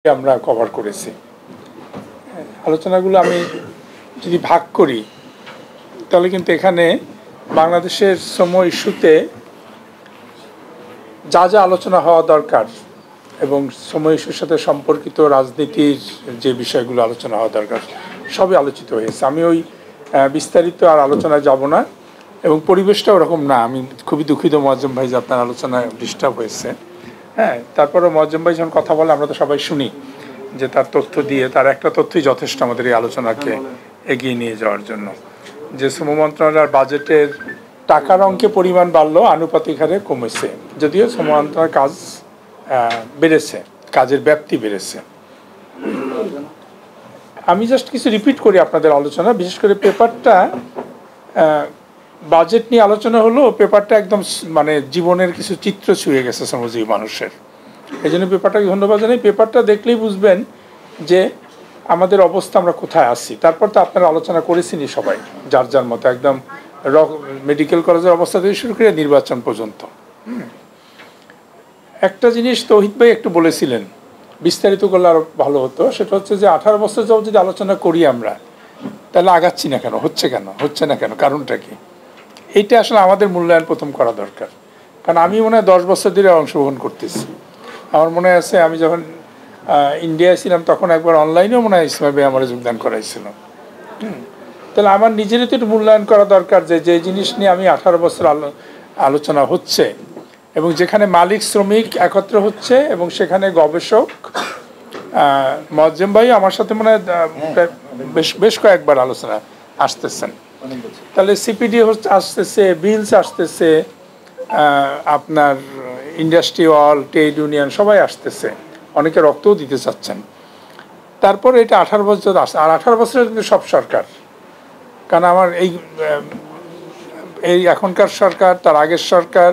আমরা কভার করেছি। আলোচনাগুলো আমি যদি ভাগ করি তাহলে কিন্তু এখানে বাংলাদেশের শ্রম ইস্যুতে যা যা আলোচনা হওয়া দরকার এবং শ্রম ইস্যুর সাথে সম্পর্কিত রাজনীতির যে বিষয়গুলো আলোচনা হওয়া দরকার সবই আলোচিত হয়েছে। আমি ওই বিস্তারিত আর আলোচনায় যাব না এবং পরিবেশটা ওরকম না। আমি খুবই দুঃখিত মোয়াজ্জেম ভাই যে আপনার আলোচনায় ডিস্টার্ব হয়েছে। হ্যাঁ, তারপরে মোয়াজ্জেম ভাই যখন কথা বলে আমরা তো সবাই শুনি যে তার তথ্য দিয়ে তার একটা তথ্যই যথেষ্ট আমাদের এই আলোচনাকে এগিয়ে নিয়ে যাওয়ার জন্য। যে শ্রম মন্ত্রণালয়ের বাজেটের টাকার অঙ্কে পরিমাণ বাড়লো, আনুপাতিক হারে কমেছে, যদিও শ্রম মন্ত্রণালয়ের কাজ বেড়েছে, কাজের ব্যাপ্তি বেড়েছে। আমি জাস্ট কিছু রিপিট করি আপনাদের আলোচনা। বিশেষ করে পেপারটা বাজেট নিয়ে আলোচনা হলো, পেপারটা একদম মানে জীবনের কিছু চিত্র ছুঁয়ে গেছে শ্রমজীবী মানুষের। এই জন্য পেপারটাকে ধন্যবাদ জানাই। পেপারটা দেখলেই বুঝবেন যে আমাদের অবস্থা আমরা কোথায় আছি। তারপর তো আপনারা আলোচনা করেছেনই সবাই যার যার মতো, একদম মেডিকেল কলেজের অবস্থা থেকে শুরু করে নির্বাচন পর্যন্ত। একটা জিনিস তৌহিদ ভাই একটু বলেছিলেন, বিস্তারিত করলে আরও ভালো হতো। সেটা হচ্ছে যে 18 বছর যাবত যদি আলোচনা করি আমরা, তাহলে আগাচ্ছি না কেন, হচ্ছে না কেন, কারণটা কি? এইটা আসলে আমাদের মূল্যায়ন প্রথম করা দরকার। কারণ আমি মনে হয় 10 বছর ধরে অংশগ্রহণ করতেছি। আমার মনে আছে আমি যখন ইন্ডিয়ায় ছিলাম তখন একবার অনলাইনেও মনে হয় ইসমাইল ভাই আমার যোগদান করাইছিল। তাহলে আমার নিজেরই তো একটু মূল্যায়ন করা দরকার যে যে জিনিস নিয়ে আমি 18 বছর আলোচনা হচ্ছে এবং যেখানে মালিক শ্রমিক একত্র হচ্ছে এবং সেখানে গবেষক মোয়াজ্জেম ভাই আমার সাথে মনে হয় বেশ কয়েকবার আলোচনা আসতেছেন। তাহলে সিপিডি আসতেছে, বিলস আসতেছে, আপনার ইন্ডাস্ট্রি ওয়াল, ট্রেড ইউনিয়ন সবাই আসতেছে, অনেকে রক্তও দিতে চাচ্ছেন। তারপর এটা 18 বছর আসছে, আর 18 বছরের কিন্তু সব সরকার। কারণ আমার এই এখনকার সরকার, তার আগের সরকার,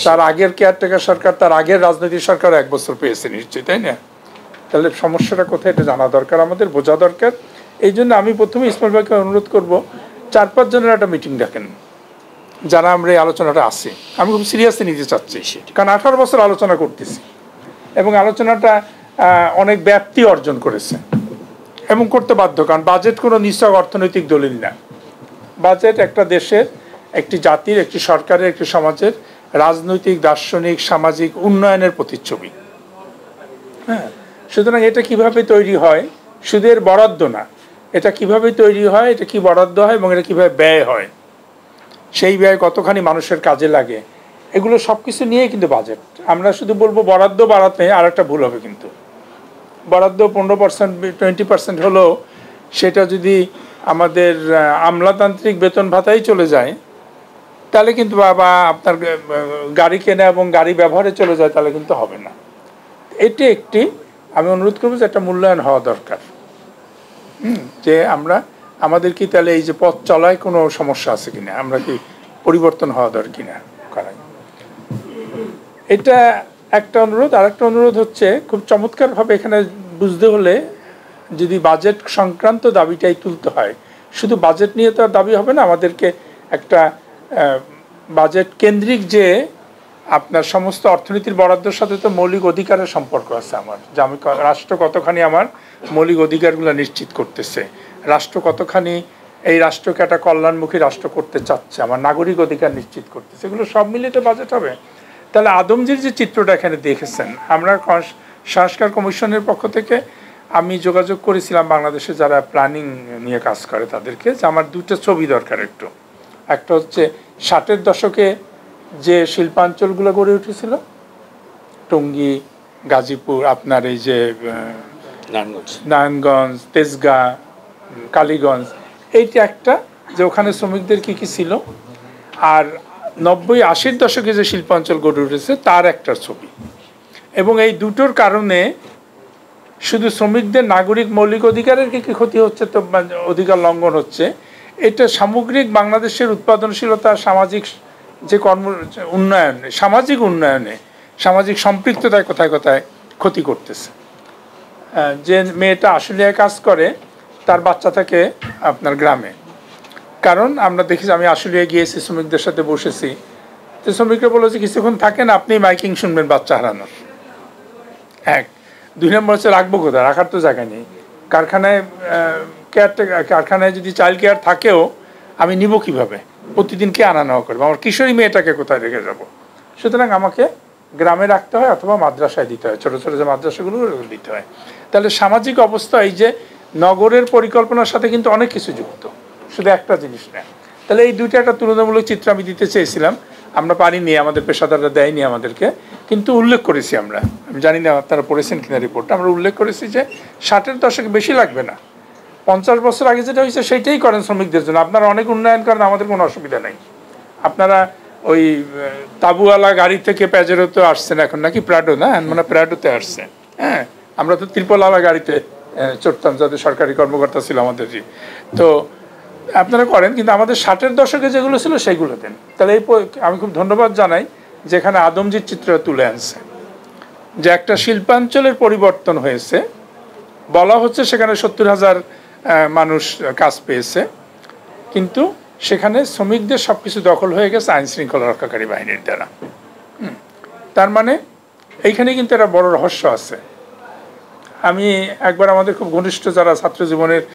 তার আগের কেয়ারটেকার সরকার, তার আগের রাজনৈতিক সরকার 1 বছর পেয়েছে নিশ্চয়ই, তাই না? তাহলে সমস্যাটা কোথায় এটা জানা দরকার, আমাদের বোঝা দরকার। এই জন্য আমি প্রথমে ইসমাইল ভাইকে অনুরোধ করব 4-5 জনের একটা মিটিং ডাকেন যারা আমরা এই আলোচনাটা আসি। আমি খুব সিরিয়াসলি নিতে চাচ্ছি, কারণ 18 বছর আলোচনা করতেছি এবং আলোচনাটা অনেক ব্যাপ্তি অর্জন করেছে এবং করতে বাধ্য। কারণ বাজেট কোনো নিছক অর্থনৈতিক দলিল না। বাজেট একটা দেশের, একটি জাতির, একটি সরকারের, একটি সমাজের রাজনৈতিক, দার্শনিক, সামাজিক উন্নয়নের প্রতিচ্ছবি। হ্যাঁ, সুতরাং এটা কিভাবে তৈরি হয়, সুদের বরাদ্দ না, এটা কিভাবে তৈরি হয়, এটা কি বরাদ্দ হয় এবং এটা কিভাবে ব্যয় হয়, সেই ব্যয় কতখানি মানুষের কাজে লাগে, এগুলো সব কিছু নিয়েই কিন্তু বাজেট। আমরা শুধু বলবো বরাদ্দ বাড়াতে, আর একটা ভুল হবে কিন্তু। বরাদ্দ 15%, 20% হলো, সেটা যদি আমাদের আমলাতান্ত্রিক বেতন ভাতাই চলে যায় তাহলে কিন্তু, বা আপনার গাড়ি কেনা এবং গাড়ি ব্যবহারে চলে যায়, তাহলে কিন্তু হবে না। এটি একটি, আমি অনুরোধ করবো যে একটা মূল্যায়ন হওয়া দরকার। যে আমাদের কি তাহলে এই যে পথ চলায় কোনো সমস্যা আছে কিনা, আমরা কি পরিবর্তন হওয়া দরকার কিনা করাই, এটা একটা অনুরোধ। আর একটা অনুরোধ হচ্ছে, খুব চমৎকারভাবে এখানে বুঝতে হলে যদি বাজেট সংক্রান্ত দাবিটাই তুলতে হয়, শুধু বাজেট নিয়ে তো আর দাবি হবে না। আমাদেরকে একটা বাজেট কেন্দ্রিক যে আপনার সমস্ত অর্থনীতির বরাদ্দের সাথে তো মৌলিক অধিকারের সম্পর্ক আছে আমার, যে আমি রাষ্ট্র কতখানি আমার মৌলিক অধিকারগুলো নিশ্চিত করতেছে, রাষ্ট্র কতখানি এই রাষ্ট্রকে একটা কল্যাণমুখী রাষ্ট্র করতে চাচ্ছে, আমার নাগরিক অধিকার নিশ্চিত করতেছে, এগুলো সব মিলিয়ে তো বাজেট হবে। তাহলে আদমজির যে চিত্রটা এখানে দেখেছেন, আমরা সংস্কার কমিশনের পক্ষ থেকে আমি যোগাযোগ করেছিলাম বাংলাদেশে যারা প্ল্যানিং নিয়ে কাজ করে তাদেরকে, যে আমার 2টা ছবি দরকার একটু। একটা হচ্ছে 60-এর দশকে যে শিল্পাঞ্চলগুলো গড়ে উঠেছিল, টঙ্গী, গাজীপুর, আপনার এই যে নারায়ণগঞ্জ, তেজগাঁ, কালীগঞ্জ, এইটা একটা, যে ওখানে শ্রমিকদের কি কি ছিল। আর 90-80-র দশকে যে শিল্পাঞ্চল গড়ে উঠেছে তার একটা ছবি। এবং এই দুটোর কারণে শুধু শ্রমিকদের নাগরিক মৌলিক অধিকারের কি কি ক্ষতি হচ্ছে, তো অধিকার লঙ্ঘন হচ্ছে, এটা সামগ্রিক বাংলাদেশের উৎপাদনশীলতা, সামাজিক যে উন্নয়নে, সামাজিক উন্নয়নে, সামাজিক সম্পৃক্ততায় কোথায় কোথায় ক্ষতি করতেছে। যে মেয়েটা আশুলিয়ায় কাজ করে, তার বাচ্চা থাকে আপনার গ্রামে। কারণ আমরা দেখি, আমি আশুলিয়ায় গিয়েছি, শ্রমিকদের সাথে বসেছি, তো শ্রমিকরা বলেছে কিছুক্ষণ থাকেন, আপনি মাইকিং শুনবেন বাচ্চা হারানোর। এক 2 নম্বর হচ্ছে রাখবো কোথায়, রাখার তো জায়গা নেই। কারখানায় কারখানায় যদি চাইল্ড কেয়ার থাকেও আমি নিব কিভাবে, প্রতিদিন কে আনা নেওয়া করবো, আমার কিশোরী মেয়েটাকে কোথায় রেখে যাব। সুতরাং আমাকে গ্রামে রাখতে হয় অথবা মাদ্রাসায় দিতে হয়, ছোটো ছোটো যে মাদ্রাসাগুলো দিতে হয়। তাহলে সামাজিক অবস্থা এই যে নগরের পরিকল্পনার সাথে কিন্তু অনেক কিছু যুক্ত, শুধু একটা জিনিস না। তাহলে এই দুইটা একটা তুলনামূলক চিত্র আমি দিতে চেয়েছিলাম, আমরা পারিনি, আমাদের পেশাদাররা দেয়নি আমাদেরকে, কিন্তু উল্লেখ করেছি আমরা। আমি জানি না আপনারা পড়েছেন কিনা রিপোর্টটা, আমরা উল্লেখ করেছি যে 60-এর দশকে বেশি লাগবে না, 50 বছর আগে যেটা হয়েছে সেইটাই করেন শ্রমিকদের জন্য। আপনারা অনেক উন্নয়ন করেন, আমাদের কোনো অসুবিধা নেই। আপনারা ওই তাবুওয়ালা গাড়ি থেকে প্যাজেরোতে আসছেন এখন নাকি, প্রাডো না, মানে প্রাডোতে আসছে। হ্যাঁ, আমরা তো ত্রিপলওয়ালা গাড়িতে চড়তাম, যাদের সরকারি কর্মকর্তা ছিল আমাদেরই। তো আপনারা করেন, কিন্তু আমাদের 60-এর দশকে যেগুলো ছিল সেগুলো দেন। তাহলে এই আমি খুব ধন্যবাদ জানাই যেখানে আদমজির চিত্র তুলে আনছে, যে একটা শিল্পাঞ্চলের পরিবর্তন হয়েছে, বলা হচ্ছে সেখানে 70,000 মানুষ কাজ পেয়েছে, কিন্তু সেখানে শ্রমিকদের সব কিছু দখল হয়ে গেছে আইন শৃঙ্খলা রক্ষাকারী বাহিনীর দ্বারা। তার মানে এইখানে কিন্তু একটা বড় রহস্য আছে। আমি একবার আমাদের খুব ঘনিষ্ঠ যারা ছাত্র জীবনের